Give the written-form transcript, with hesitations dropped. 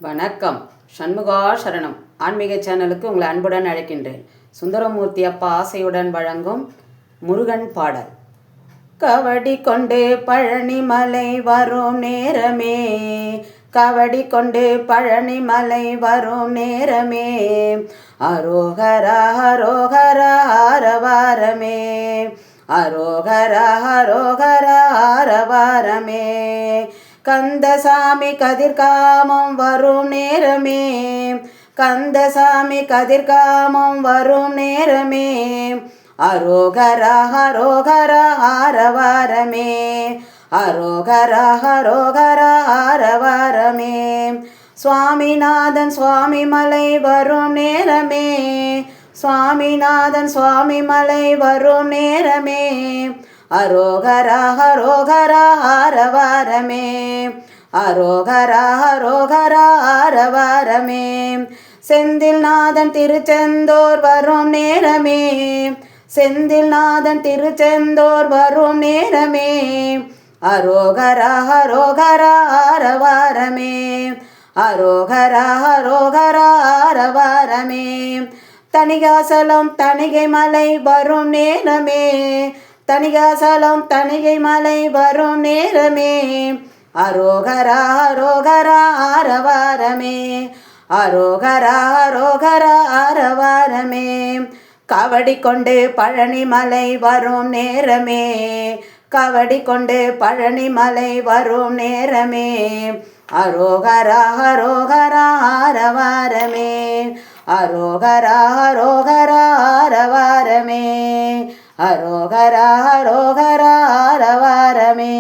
வணக்கம். சண்முகா சரணம் ஆன்மீக சேனலுக்கு உங்களை அன்புடன் அழைக்கின்றேன். சுந்தரமூர்த்தி அப்பா ஆசையுடன் வழங்கும் முருகன் பாடல். கவடி கொண்டு பழனிமலை வரும் நேரமே, கவடி கொண்டு பழனிமலை வரும் நேரமே, அரோகரா அரோகரா ஆரவாரமே, அரோகரா அரோகரா ஆரவாரமே, கந்தசாமி கதிர்காமம் வரும் நேரமே, கந்தசாமி கதிர்காமம் வரும் நேரமே, அரோகரா அரோகரா ஆரவாரமே, அரோகரா அரோகரா ஆரவாரமே, சுவாமிநாதன் சுவாமி மலை வரும் நேரமே, சுவாமிநாதன் சுவாமி மலை வரும் நேரமே, அரோகரா அரோகரா ஆரவாரமே, அரோகரா அரோகரா ஆரவாரமே, செந்தில்நாதன் திருச்செந்தூர் வரும் நேரமே, செந்தில்நாதன் திருச்செந்தூர் வரும் நேரமே, அரோகரா அரோகரா ஆரவாரமே, அரோகரா அரோகரா ஆரவாரமே, தணிகாசலம் தணிகை மலை வரும் நேரமே, தணிகாசலம் தணிகை மலை வரும் நேரமே, அரோகரா அரோகரா ஆரவாரமே, அரோகரா அரோகரா ஆரவாரமே, கவடி கொண்டு பழனிமலை வரும் நேரமே, கவடி கொண்டு பழனிமலை வரும் நேரமே, அரோகரா அரோகரா ஆரவாரமே, அரோகரா அரோகரா ஆரவாரமே, அரோகரா அரோகரா ஆரவாரமே.